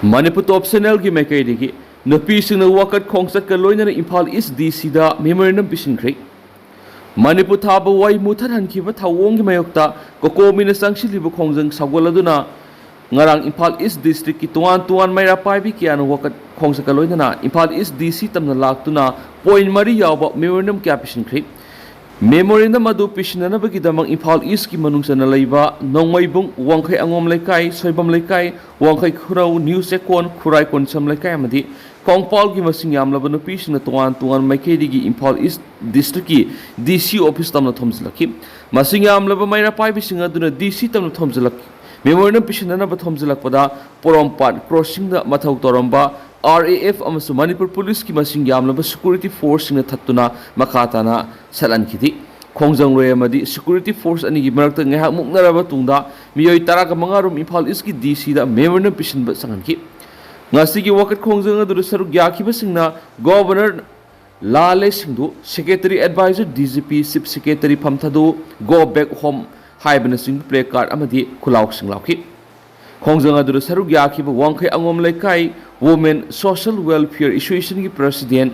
Manipur top channel ki makai digi nupi sing wakat khongsat ka loinana Imphal East DC da memorandum pisinkhri Manipur thaba wai muthat hankiba thawong gi mayokta kokomina sangshilibu khongjang sagoladuna ngarang Imphal East district ki tuan maira paibi kiano wakat khongsat ka loinana Imphal East DC tamna laktuna point mari yawba memorandum kya pisinkhri Memorandum adu pishinana bagi damang Imphal East ki manungsana laiba nongmaibung wangkai angom laikai soibam laikai wangkai khurau new sekon khurai konsam laikai amadi kongpal ki masing yamlaba no pisina tuan maikai digi Imphal East district ki DC office tamna thomjlaki masing yamlaba maira pai bisinga duna DC tamna thomjlaki memorandum pishinana ba thomjlak pada porompat crossing da mathau toramba RAF amasu Manipur Police ki masing yamlaba security force na thattuna makatana salan kidi khongjang roi amadi security force ani gi marakta ngha muknaraba tungda miyoi taraka mangarum Imphal East ki DC da memorandum pisinba sangan ki ngasi gi wakat khongjang adu saruk yaki basingna governor lale singdu secretary advisor DGP chief secretary phamthadu go back home haibana sing play card amadi khulauk singlauki khongjang adu saruk yaki ba wangkhai angom laikai Women Social Welfare Association ki President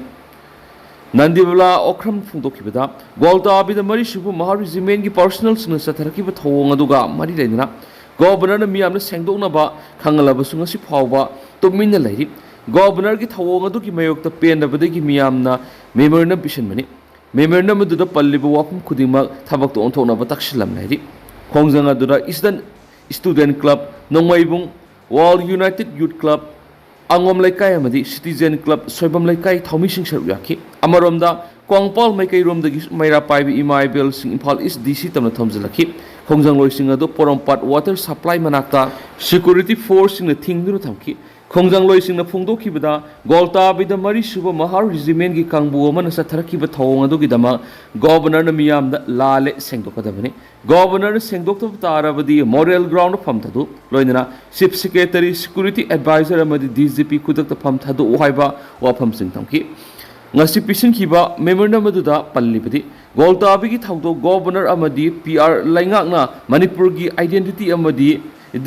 Nandibala Okram Fungdokibada Golda Abida Marishubu Maharizimen ki personal sing Sataraki Thong aduga Mari Lena Governor Miam Sengdona ba Kangalaba Sungasi Pawba Tomina Lady Governor ki Thong aduki Mayok the Pen of the Miamna Memorandum Pishin Money Memorandum to the Palibu Wapum Kudima Tabak to Ontona Batakshilam Lady Kongzanga Dura Eastern Student Club Nongmaibung Wall United Youth Club Angom laikai amadi citizen club soibam laikai thomi sing saru yaki amaromda kongpal maikai rom dagi maira paibi imai bel sing Imphal East DC tamna thomjlaki khongjang loi sing ado porompat water supply manakta security force sing na thingdu thamki khongjang loi sing na phungdoki bada golta bida mari suba mahar regiment gi kangbu man sa tharaki ba thong ado gi dama governor na miyam da lale sengdokadabani governor sengdokta tarabadi moral ground phamthadu loinana chief secretary security advisor amadi DGP kudakta phamthadu uhaiba wafam sing thamki ngasi pisin kiba memorandum aduda pallibadi golta bi gi thawdo governor amadi PR laingakna manipur gi identity amadi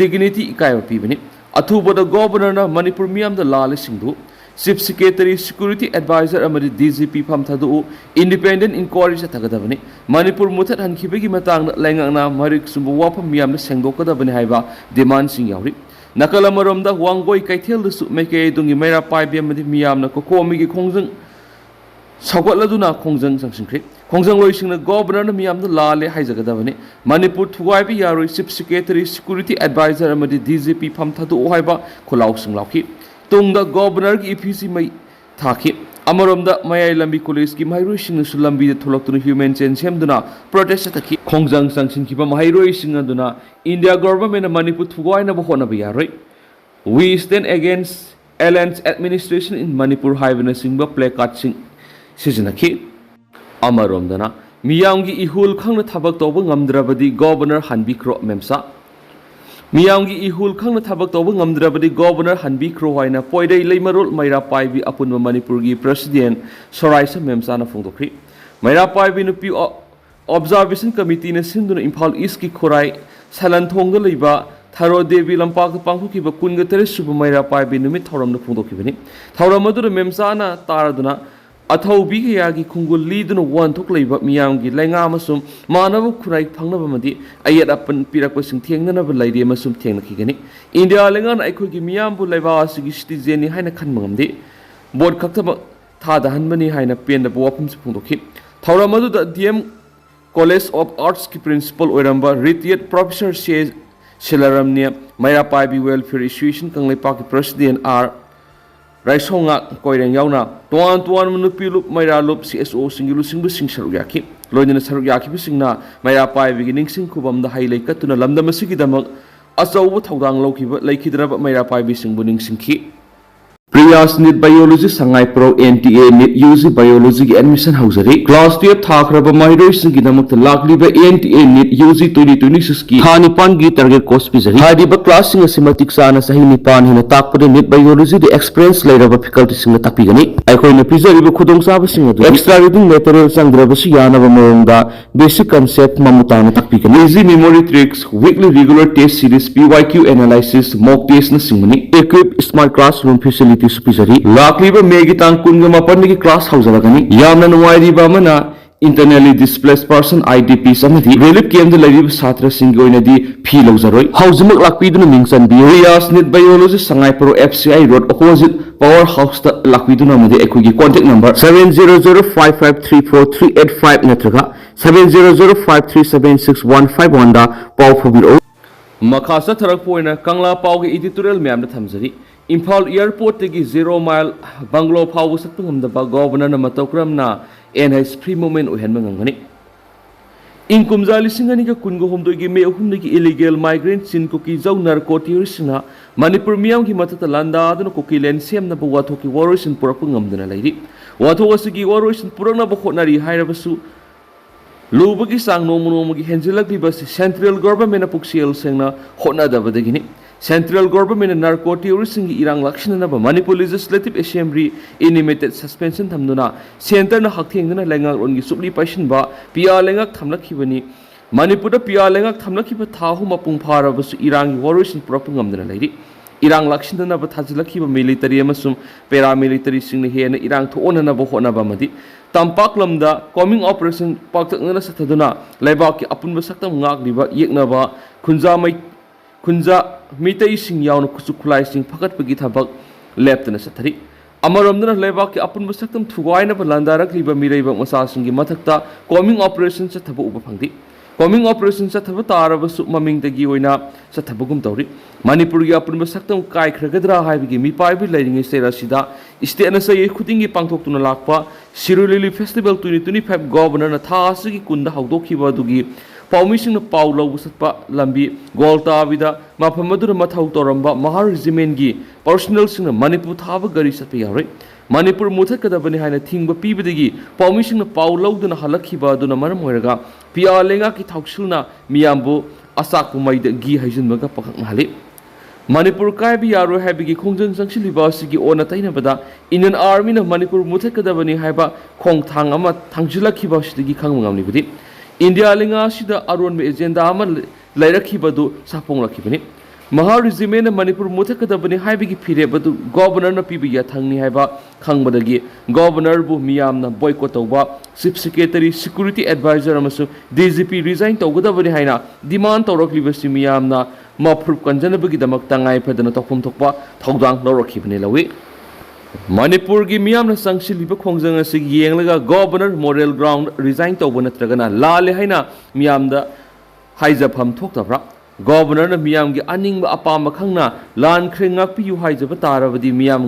dignity ikai pibani Atubada Governor na Manipur Miam the Lale Singdu, Chief Secretary Security Advisor amadi DGP Phamthadu Independent Inquiry sa tagadabani Manipur Mutat Hankibegi Matang Langana Marik Sumbu Wapam Miam the Sengdokadabani Haiba demand sing yauri Nakalamarom da Wangoi Kaitel the Sumeke Dungi Mera Pai Biamadi Miam na Kokomi Kongjang Sagotladuna Kongjang Sangsingkri Kongjang Loi Sing the Governor na Miam the Lale Haizagadabani Manipur Tuwaibi Yaro Chief Secretary Security Advisor amadi DGP Phamthadu Ohaiba Khulauk Singlauki Tungda Governor ki EPC mai thaki Amaromda Mayai Lambi College ki Mahairoi Sing Sulambi the Thulaktuna Human Chain Semduna protest taki Kongjang Sangsin Kiba Mahairoi Sing aduna India government na Manipur Tuwai na bahona bayaroi We stand against Alliance administration in Manipur Haibana Singba placard sing Sizinaki Amaromdana Miyamgi ihul khangna thabak tawba ngamdrabadi governor Hanbikro memsa Miyamgi ihul khangna thabak tawba ngamdrabadi governor Hanbikro haina poidai leimarol maira paibi apunma Manipur gi president Soraisa memsa na phungdokri maira paibi nupi observation committee na sinduna Imphal East ki khorai salanthongda leiba Tharo Devi Lampak Panghuki ba kunga teresuba maira paibi numit thoram na phungdokibani thoram adura memsa na taraduna Athaubi yagi khungul liduna wan thok leiba miyamgi lainga amasum manabu khurai phangnaba madi ayat apan pirakpa sing thengnana ba laidi amasum thengnaki gani India lengan aikoi gi miyambu laiba asigi citizen ni haina khan mangamdi board khaktaba thada hanbani haina penda bo wapum phungdokhi thauramadu da DM College of Arts ki principal oiramba retired professor says Silaramnia Maira Paibi Welfare Association Kanglaipa ki president R Raisonga koireng yauna tuan menupilup maira lup CSO singilu singbu sing saruyaki loinana saruyaki bisingna maira pai beginning sing kubam da hailai katuna lamda masigi damak asau thawdang laukiba laikhidraba maira pai bisingbu ning singki Priyas NEET Biology Sangai Pro NTA NEET UG Biology की admission हाउजरी class 12 थाखरबा माहिरोइसिंग की दमक लाक्लिबा NTA NEET UG 2026 की था निपान की target course पिजरी हादिबा class सिंग सिमतिक साना सही निपान हिना ताकपदे NEET Biology दे एक्सपीरियंस लेरबा फैकल्टी सिंग ताकपिगनी अखोइना पिजरीबा खुदोंसाबा सिंग अदु एक्स्ट्रा रीडिंग मटेरियल संग्रबसु यानबा मरंदा बेसिक कांसेप्ट ममुताना ताकपिगनी easy memory tricks weekly regular test series PYQ analysis mock test न सिंगनी इक्विप स्मार्ट क्लासरूम फैसिलिटी सुपिजरी लाक्लिबा मेगी तांग कुनगा मापन की क्लास हाउजरगनी यामना नुवाइरिबा मना इंटरनली डिस्प्लेस पर्सन IDP समधि रिलीफ केंद्र लैरिब छात्र सिंग ओइनदी फी लौजरोय हाउजमक लाक्पिदुना मिंगसन बिरियास NEET Biology Sangai pro FCI road opposite power house ता लाक्पिदुना मदे एखोगी कांटेक्ट नंबर 7005534385 नत्रगा 7005376151 दा पाव फबिरो मखासा थरक पोइना कंगला पाव के एडिटोरियल मैम थमजरी इम्फाल एयरपोर्ट की 0 माइल बंगलो फाव सकपंगमदबा गवर्नर मतौक्रमना NH फ्री मूवमेंट ओहनमंगनी इंकुमजा लिसिंगनी का कुनगो होमदोगी मे अहुमदगी इलीगल माइग्रेंट सिन कुकी जौ नार्को टेररिस्टना मणिपुर मियाम की मतत लांदादन कुकी लैंड सेमनब वाथोकी वारोइसन पुरपंगमदना लैरि वाथोक असगी वारोइसन पुरनब होटनारि हाइरबसु लुबगी सांग नोमनोमगी हेंजिलक्लिबस सेंट्रल गवर्नमेंट पुक्सियल सेंगना होटनादबदगिनी सेंट्रल गवर्नमेंट नार्को टेररिस्टसिंग इरांग लाक्षिननब Manipur legislative assembly animated suspension थमदुना सेंटरना हकथेंगना लेंगारोनगी सुप्ली पाइशनबा पिया लेंगाक थमलखिबनी मणिपुर पिया लेंगाक थमलखिब थाहु मपुंग फारबसु इरांग वारोइसन पुरपंगमदना लैरि इरांग लाक्षिननब थाजिलखिब मिलिटरी अमसुम पैरामिलिटरी सिंग हेन इरांग थोननब होनबमदि तंपाकलमदा कॉमिंग ऑपरेशन पाक्तकना सथदुना लेबाक की अपुनब सक्तम ngagliba yeknaba खुंजा मीतई सिंग यावना खुसु खुलाई सिंग फगतपगी थबक लेप्तना सथरी अमरमदना लेबाक की अपुनब सक्तम थुगाइनब लांदारक्लिबा मिरैबक मसासिंगी मथक्ता कॉमिंग ऑपरेशन सथब उब फंगदी कॉमिंग ऑपरेशन सथब तारबसु ममिंगदगी ओइना सथबगुम तौरी मणिपुर की अपुनब सक्तम काइख्रगद्रा हाइबगी मिपाइबि लैरिंगे सेरासिदा स्टेटना सये खुदिंगी पांगथोक्तुना लाकपा सिरुलिली फेस्टिवल 2025 गवर्नर थासगी कुंदा हौदोखिबा दुगी पाउमिसिंग पाउ लौब सत्पा लंबी गोलताविदा माफमदुर मथौ तोरंबा महार रेजिमेंट की पर्सनल सिंग मणिपुर थाब गरी सत्प यावरै मणिपुर मुथकदबनि हाइना थिंग पीबदगी पाउमिसिंग पाउ लौदुना हलखिबा दुना मरम होरगा पिया लेंगा की थाउसिलना मियामबु असाकुमैद गी हाइजिनबगा पखंगहाले मणिपुर कायबि यारो हाइबगी खोंजंग संगसिलिबा सिगी ओना तैनबदा इंडियन आर्मी ना मणिपुर मुथकदबनि हाइबा खोंगथांग अमा थांजिलखिबा सिदगी खंगमंगामनिबदी इंडिया लिंगा सिदा अरोन एजेंडा लैरखिबदु सापोंगलखिबनि महार रेजिमेंट मणिपुर मुथकदबनि हाइबगी फिरेबदु गवर्नर न पीबि याथंगनि हाइबा खंगबदगी गवर्नर बु मियामना बॉयकॉट तौबा चीफ सेक्रेटरी सिक्योरिटी एडवाइजर अमसु DGP रिजाइन तौगदबनि हाइना डिमांड तौरखलिबसि मियामना मफुर कंजनबगी दमक तंगाई फदना तौफम थोकपा थौदांग लौरखिबनि लवी मणिपुर की मियामना संगसिलिबा खोंजंग असि येंगलगा गवर्नर मोरल ग्राउंड रिजाइन तौब नत्रगना लाले हाइना मियामदा हाइजफम थोक्तब्रा गवर्नर मियाम की अनिंग अपाम खंगना लान ख्रे ngakpiyu हाइजब तारबदी मियाम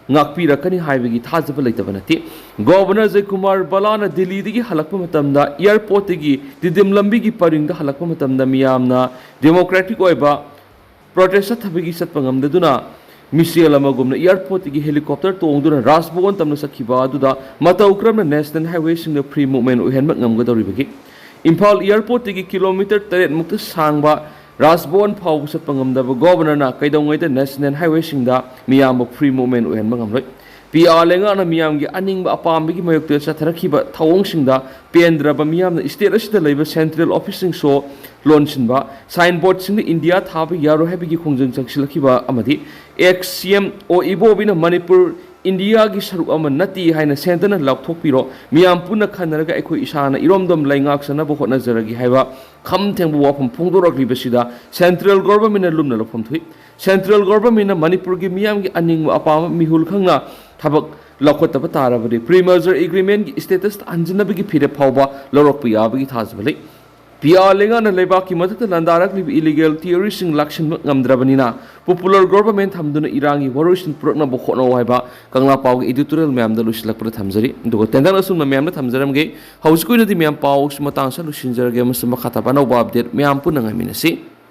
ngakpirакani हाइबगी थाजब लेतब नति गवर्नर जय कुमार बलाना दिल्ली दगी हलकप मतमदा एयरपोर्ट दगी दिदिम लंबी की परिंग हलकप मतमदा मियामना डेमोक्रेटिक ओइबा प्रोटेस्ट थबगी सत्पंगमदुना मिसेल अमगुमना एयरपोर्ट की हेलीकॉप्टर तोंगदुना राजभवन तमना सखिबा अदुदा मतौक्रमना नेशनल हाईवे सिंग फ्री मूवमेंट ओहनब ngamgadoriबगी इम्फाल एयरपोर्ट की किलोमीटर 8 मुक्त सांगबा राजभवन फाव सत्पंगमदब गवर्नरना कैदौंगैद नेशनल हाईवे सिंगदा मियाम फ्री मूवमेंट ओहनब ngamloi पिया लेंगाना मियाम की अनिंग अपामबगी मयोक्ते चथरखिबा थवोंगसिंगदा पेंद्रब मियाम स्टेट असिदा लैब सेंट्रल ऑफिसिंग सो लॉन्चिनबा साइन बोर्ड सिंग इंडिया थाब यारो हैबिगी खोंजंग चंगसिलखिबा अमदि XCM ओ इबोबिना मणिपुर इंडिया की सरुक अमन नती हाइना सेंटरना लाउथोकपिरो मियाम पुना खनरगा एखो इसाना इरोमदम लाइंगाक सनबो होटनजरगी हाइबा खम थेंबु वाफम फोंदोरक्लिबसिदा सेंट्रल गवर्नमेंट लुमना लफम थुइ सेंट्रल गवर्नमेंट मणिपुर की मियाम की अनिंग अपाम मिहुल खंगना थबक लखोतब तारबदि प्रीमर्जर एग्रीमेंट की स्टेटस अंजनबगी फिरे फावबा लौरक्प याबगी थाजबलै पिया लेंगाना लेबाक की मथक लंदारक्लिब इलीगल टेररिस्टिंग लक्षण ngamdrabanina पॉपुलर गवर्नमेंट थमदुना इरांगी वरोइसिन पुरकनब होनो हाइबा कंगला पाव एडिटोरियल मैम द लुसिलकपर थमजरी दुगो तेंदान असुन मैम न थमजरमगे हौसकुइनदि मैम पाव मतंग स लुसिनजरगे मस मखाता बनौबा अपडेट मैम पुनंगामिनसी